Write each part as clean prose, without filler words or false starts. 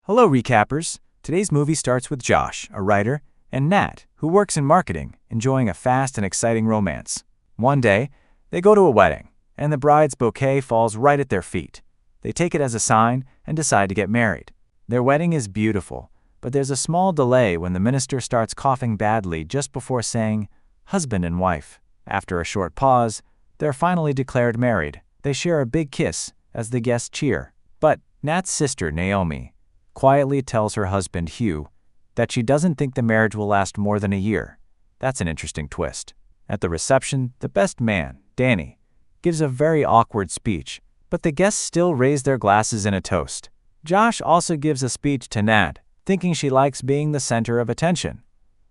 Hello, recappers. Today's movie starts with Josh, a writer, and Nat, who works in marketing, enjoying a fast and exciting romance. One day, they go to a wedding, and the bride's bouquet falls right at their feet. They take it as a sign and decide to get married. Their wedding is beautiful, but there's a small delay when the minister starts coughing badly just before saying, "husband and wife." After a short pause, they're finally declared married. They share a big kiss as the guests cheer. But Nat's sister, Naomi, quietly tells her husband, Hugh, that she doesn't think the marriage will last more than a year. That's an interesting twist. At the reception, the best man, Danny, gives a very awkward speech, but the guests still raise their glasses in a toast. Josh also gives a speech to Nat, thinking she likes being the center of attention.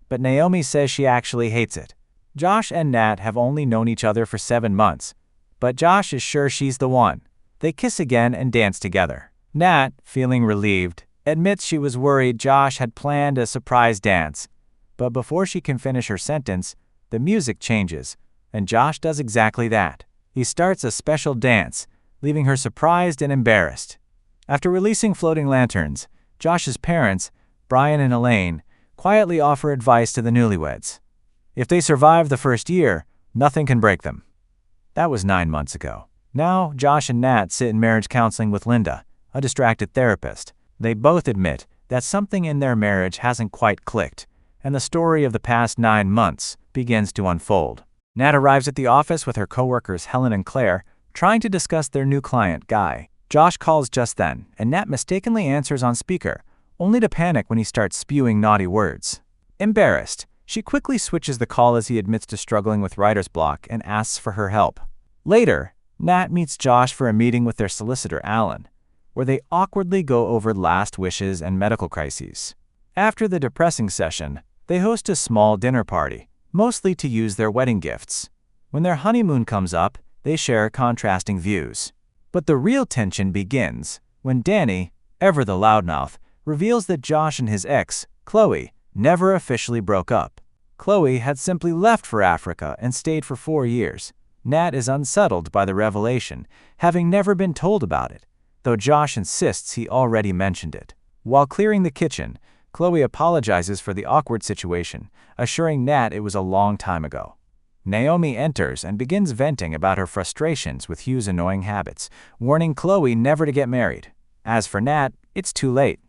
But Naomi says she actually hates it. Josh and Nat have only known each other for 7 months, but Josh is sure she's the one. They kiss again and dance together. Nat, feeling relieved, admits she was worried Josh had planned a surprise dance. But before she can finish her sentence, the music changes, and Josh does exactly that. He starts a special dance, leaving her surprised and embarrassed. After releasing floating lanterns, Josh's parents, Brian and Elaine, quietly offer advice to the newlyweds. If they survive the first year, nothing can break them. That was 9 months ago. Now, Josh and Nat sit in marriage counseling with Linda, a distracted therapist. They both admit that something in their marriage hasn't quite clicked, and the story of the past 9 months begins to unfold. Nat arrives at the office with her coworkers Helen and Claire, trying to discuss their new client, Guy. Josh calls just then, and Nat mistakenly answers on speaker, only to panic when he starts spewing naughty words. Embarrassed, she quickly switches the call as he admits to struggling with writer's block and asks for her help. Later, Nat meets Josh for a meeting with their solicitor, Alan, where they awkwardly go over last wishes and medical crises. After the depressing session, they host a small dinner party, mostly to use their wedding gifts. When their honeymoon comes up, they share contrasting views. But the real tension begins when Danny, ever the loudmouth, reveals that Josh and his ex, Chloe, never officially broke up. Chloe had simply left for Africa and stayed for 4 years. Nat is unsettled by the revelation, having never been told about it, though Josh insists he already mentioned it. While clearing the kitchen, Chloe apologizes for the awkward situation, assuring Nat it was a long time ago. Naomi enters and begins venting about her frustrations with Hugh's annoying habits, warning Chloe never to get married. As for Nat, it's too late.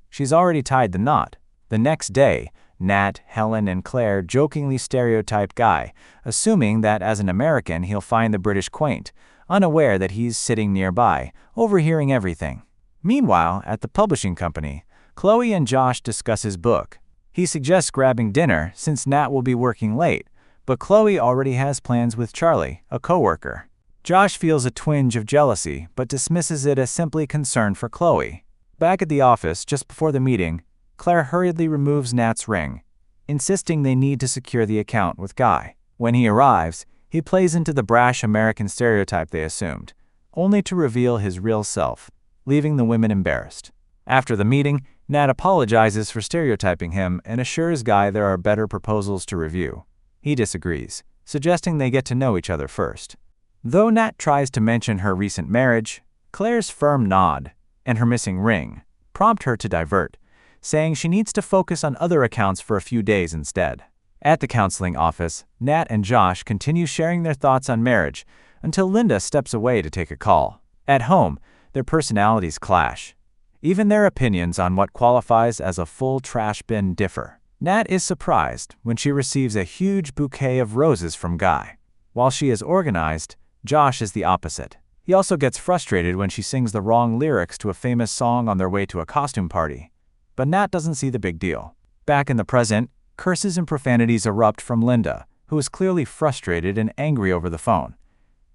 She's already tied the knot. The next day, Nat, Helen, and Claire jokingly stereotype Guy, assuming that as an American he'll find the British quaint, unaware that he's sitting nearby, overhearing everything. Meanwhile, at the publishing company, Chloe and Josh discuss his book. He suggests grabbing dinner since Nat will be working late, but Chloe already has plans with Charlie, a coworker. Josh feels a twinge of jealousy, but dismisses it as simply concern for Chloe. Back at the office, just before the meeting, Claire hurriedly removes Nat's ring, insisting they need to secure the account with Guy. When he arrives, he plays into the brash American stereotype they assumed, only to reveal his real self, leaving the women embarrassed. After the meeting, Nat apologizes for stereotyping him and assures Guy there are better proposals to review. He disagrees, suggesting they get to know each other first. Though Nat tries to mention her recent marriage, Claire's firm nod and her missing ring prompt her to divert, saying she needs to focus on other accounts for a few days instead. At the counseling office, Nat and Josh continue sharing their thoughts on marriage until Linda steps away to take a call. At home, their personalities clash. Even their opinions on what qualifies as a full trash bin differ. Nat is surprised when she receives a huge bouquet of roses from Guy. While she is organized, Josh is the opposite. He also gets frustrated when she sings the wrong lyrics to a famous song on their way to a costume party. But Nat doesn't see the big deal. Back in the present, curses and profanities erupt from Linda, who is clearly frustrated and angry over the phone.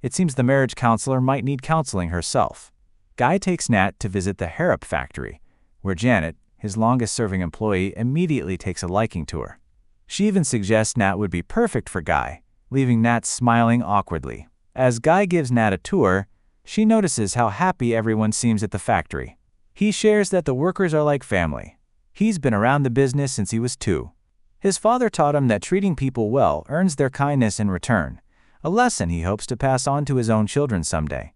It seems the marriage counselor might need counseling herself. Guy takes Nat to visit the Harrop factory, where Janet, his longest-serving employee, immediately takes a liking to her. She even suggests Nat would be perfect for Guy, leaving Nat smiling awkwardly. As Guy gives Nat a tour, she notices how happy everyone seems at the factory. He shares that the workers are like family. He's been around the business since he was 2. His father taught him that treating people well earns their kindness in return, a lesson he hopes to pass on to his own children someday.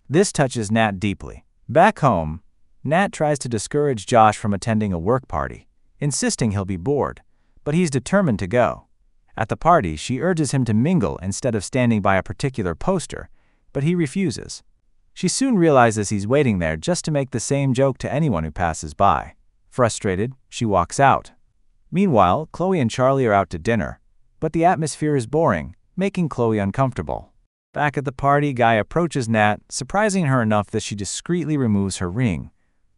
This touches Nat deeply. Back home, Nat tries to discourage Josh from attending a work party, insisting he'll be bored, but he's determined to go. At the party, she urges him to mingle instead of standing by a particular poster, but he refuses. She soon realizes he's waiting there just to make the same joke to anyone who passes by. Frustrated, she walks out. Meanwhile, Chloe and Charlie are out to dinner, but the atmosphere is boring, making Chloe uncomfortable. Back at the party, Guy approaches Nat, surprising her enough that she discreetly removes her ring.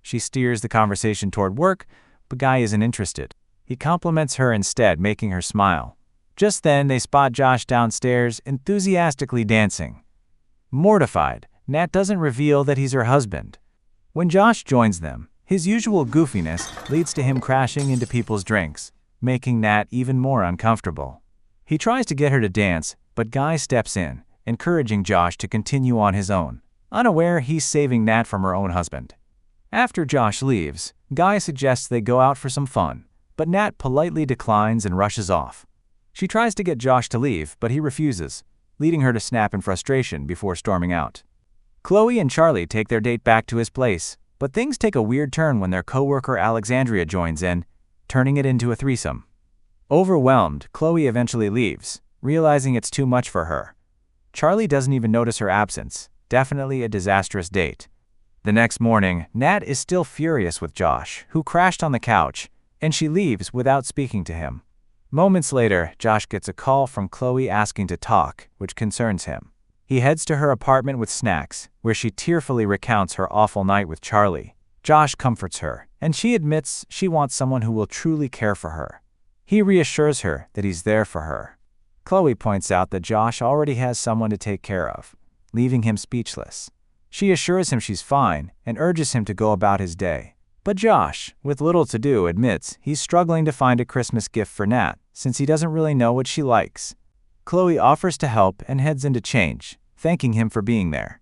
She steers the conversation toward work, but Guy isn't interested. He compliments her instead, making her smile. Just then, they spot Josh downstairs, enthusiastically dancing. Mortified, Nat doesn't reveal that he's her husband. When Josh joins them, his usual goofiness leads to him crashing into people's drinks, making Nat even more uncomfortable. He tries to get her to dance, but Guy steps in, encouraging Josh to continue on his own, unaware he's saving Nat from her own husband. After Josh leaves, Guy suggests they go out for some fun, but Nat politely declines and rushes off. She tries to get Josh to leave, but he refuses, leading her to snap in frustration before storming out. Chloe and Charlie take their date back to his place, but things take a weird turn when their coworker Alexandria joins in, turning it into a threesome. Overwhelmed, Chloe eventually leaves, realizing it's too much for her. Charlie doesn't even notice her absence, definitely a disastrous date. The next morning, Nat is still furious with Josh, who crashed on the couch, and she leaves without speaking to him. Moments later, Josh gets a call from Chloe asking to talk, which concerns him. He heads to her apartment with snacks, where she tearfully recounts her awful night with Charlie. Josh comforts her, and she admits she wants someone who will truly care for her. He reassures her that he's there for her. Chloe points out that Josh already has someone to take care of, leaving him speechless. She assures him she's fine and urges him to go about his day. But Josh, with little to do, admits he's struggling to find a Christmas gift for Nat, since he doesn't really know what she likes. Chloe offers to help and heads in to change, thanking him for being there.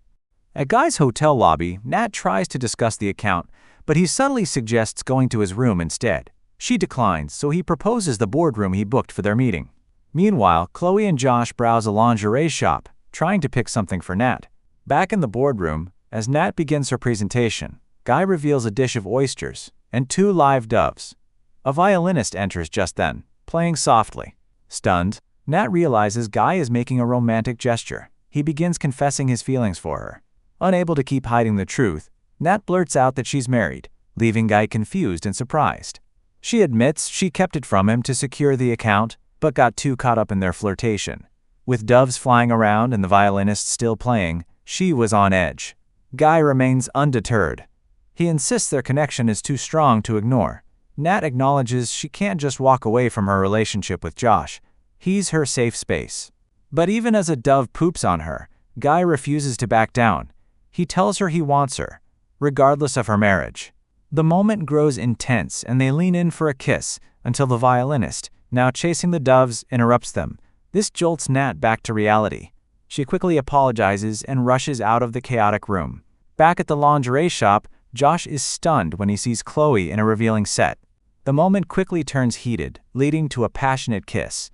At Guy's hotel lobby, Nat tries to discuss the account, but he subtly suggests going to his room instead. She declines, so he proposes the boardroom he booked for their meeting. Meanwhile, Chloe and Josh browse a lingerie shop, trying to pick something for Nat. Back in the boardroom, as Nat begins her presentation, Guy reveals a dish of oysters and 2 live doves. A violinist enters just then, playing softly. Stunned, Nat realizes Guy is making a romantic gesture. He begins confessing his feelings for her. Unable to keep hiding the truth, Nat blurts out that she's married, leaving Guy confused and surprised. She admits she kept it from him to secure the account, but got too caught up in their flirtation. With doves flying around and the violinist still playing, she was on edge. Guy remains undeterred. He insists their connection is too strong to ignore. Nat acknowledges she can't just walk away from her relationship with Josh. He's her safe space. But even as a dove poops on her, Guy refuses to back down. He tells her he wants her, regardless of her marriage. The moment grows intense and they lean in for a kiss until the violinist, now chasing the doves, interrupts them. This jolts Nat back to reality. She quickly apologizes and rushes out of the chaotic room. Back at the lingerie shop, Josh is stunned when he sees Chloe in a revealing set. The moment quickly turns heated, leading to a passionate kiss.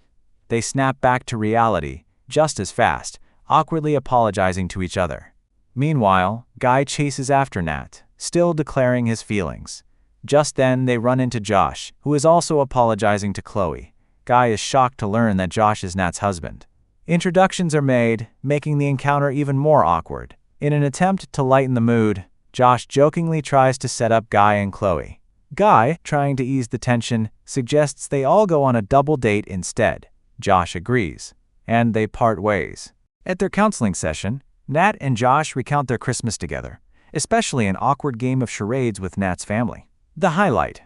They snap back to reality, just as fast, awkwardly apologizing to each other. Meanwhile, Guy chases after Nat, still declaring his feelings. Just then, they run into Josh, who is also apologizing to Chloe. Guy is shocked to learn that Josh is Nat's husband. Introductions are made, making the encounter even more awkward. In an attempt to lighten the mood, Josh jokingly tries to set up Guy and Chloe. Guy, trying to ease the tension, suggests they all go on a double date instead. Josh agrees, and they part ways. At their counseling session, Nat and Josh recount their Christmas together, especially an awkward game of charades with Nat's family. The highlight: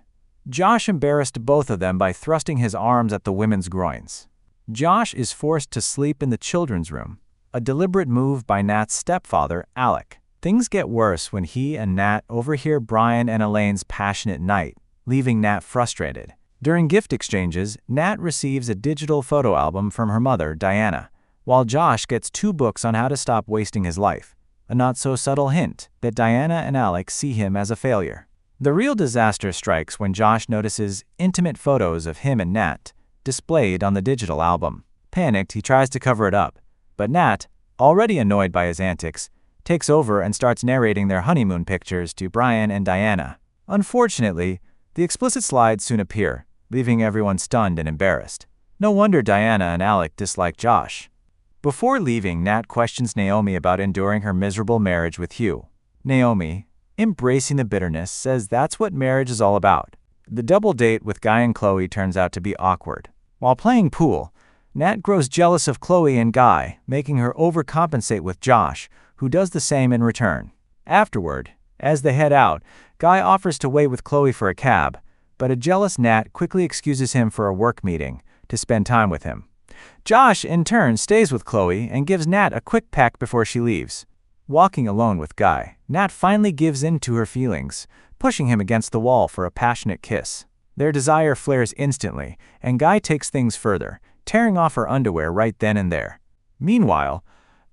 Josh embarrassed both of them by thrusting his arms at the women's groins. Josh is forced to sleep in the children's room, a deliberate move by Nat's stepfather, Alec. Things get worse when he and Nat overhear Brian and Elaine's passionate night, leaving Nat frustrated. During gift exchanges, Nat receives a digital photo album from her mother, Diana, while Josh gets 2 books on how to stop wasting his life, a not-so-subtle hint that Diana and Alec see him as a failure. The real disaster strikes when Josh notices intimate photos of him and Nat displayed on the digital album. Panicked, he tries to cover it up, but Nat, already annoyed by his antics, takes over and starts narrating their honeymoon pictures to Brian and Diana. Unfortunately, the explicit slides soon appear, leaving everyone stunned and embarrassed. No wonder Diana and Alec dislike Josh. Before leaving, Nat questions Naomi about enduring her miserable marriage with Hugh. Naomi, embracing the bitterness, says that's what marriage is all about. The double date with Guy and Chloe turns out to be awkward. While playing pool, Nat grows jealous of Chloe and Guy, making her overcompensate with Josh, who does the same in return. Afterward, as they head out, Guy offers to wait with Chloe for a cab, but a jealous Nat quickly excuses him for a work meeting to spend time with him. Josh, in turn, stays with Chloe and gives Nat a quick peck before she leaves. Walking alone with Guy, Nat finally gives in to her feelings, pushing him against the wall for a passionate kiss. Their desire flares instantly, and Guy takes things further, tearing off her underwear right then and there. Meanwhile,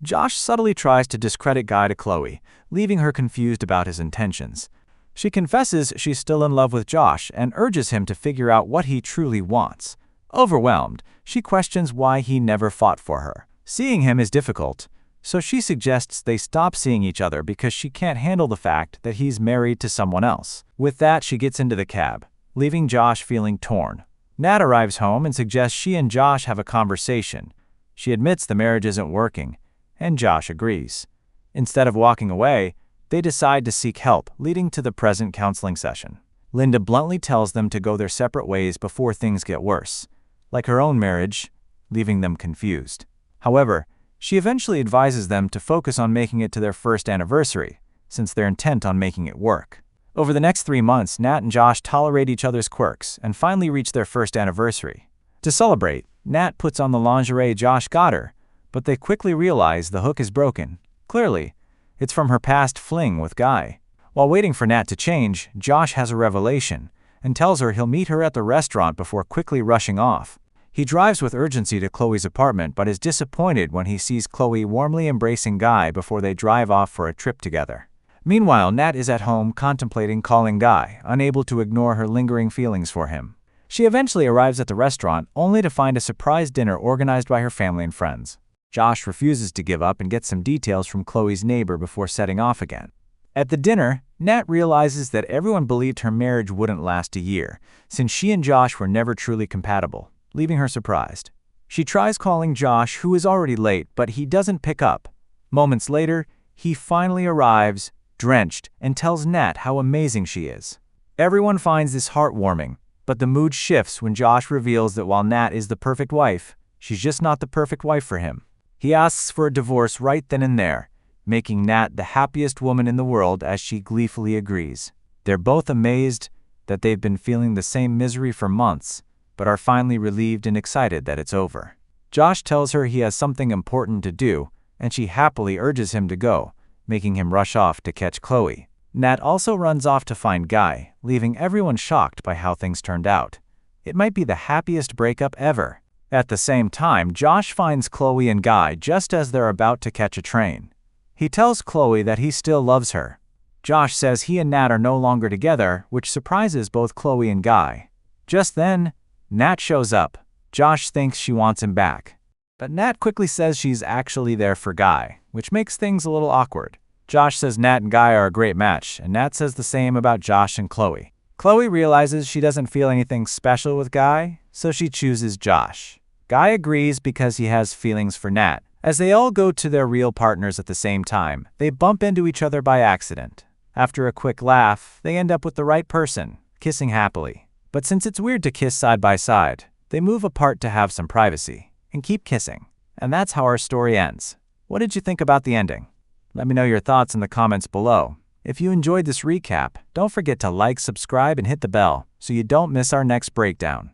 Josh subtly tries to discredit Guy to Chloe, leaving her confused about his intentions. She confesses she's still in love with Josh and urges him to figure out what he truly wants. Overwhelmed, she questions why he never fought for her. Seeing him is difficult, so she suggests they stop seeing each other because she can't handle the fact that he's married to someone else. With that, she gets into the cab, leaving Josh feeling torn. Nat arrives home and suggests she and Josh have a conversation. She admits the marriage isn't working, and Josh agrees. Instead of walking away, they decide to seek help, leading to the present counseling session. Linda bluntly tells them to go their separate ways before things get worse, like her own marriage, leaving them confused. However, she eventually advises them to focus on making it to their first anniversary, since they're intent on making it work. Over the next 3 months, Nat and Josh tolerate each other's quirks and finally reach their first anniversary. To celebrate, Nat puts on the lingerie Josh got her, but they quickly realize the hook is broken. Clearly, it's from her past fling with Guy. While waiting for Nat to change, Josh has a revelation and tells her he'll meet her at the restaurant before quickly rushing off. He drives with urgency to Chloe's apartment but is disappointed when he sees Chloe warmly embracing Guy before they drive off for a trip together. Meanwhile, Nat is at home contemplating calling Guy, unable to ignore her lingering feelings for him. She eventually arrives at the restaurant, only to find a surprise dinner organized by her family and friends. Josh refuses to give up and gets some details from Chloe's neighbor before setting off again. At the dinner, Nat realizes that everyone believed her marriage wouldn't last a year, since she and Josh were never truly compatible, leaving her surprised. She tries calling Josh, who is already late, but he doesn't pick up. Moments later, he finally arrives, drenched, and tells Nat how amazing she is. Everyone finds this heartwarming, but the mood shifts when Josh reveals that while Nat is the perfect wife, she's just not the perfect wife for him. He asks for a divorce right then and there, making Nat the happiest woman in the world as she gleefully agrees. They're both amazed that they've been feeling the same misery for months, but are finally relieved and excited that it's over. Josh tells her he has something important to do, and she happily urges him to go, making him rush off to catch Chloe. Nat also runs off to find Guy, leaving everyone shocked by how things turned out. It might be the happiest breakup ever. At the same time, Josh finds Chloe and Guy just as they're about to catch a train. He tells Chloe that he still loves her. Josh says he and Nat are no longer together, which surprises both Chloe and Guy. Just then, Nat shows up. Josh thinks she wants him back, but Nat quickly says she's actually there for Guy, which makes things a little awkward. Josh says Nat and Guy are a great match, and Nat says the same about Josh and Chloe. Chloe realizes she doesn't feel anything special with Guy, so she chooses Josh. Guy agrees because he has feelings for Nat. As they all go to their real partners at the same time, they bump into each other by accident. After a quick laugh, they end up with the right person, kissing happily. But since it's weird to kiss side by side, they move apart to have some privacy and keep kissing. And that's how our story ends. What did you think about the ending? Let me know your thoughts in the comments below. If you enjoyed this recap, don't forget to like, subscribe, and hit the bell so you don't miss our next breakdown.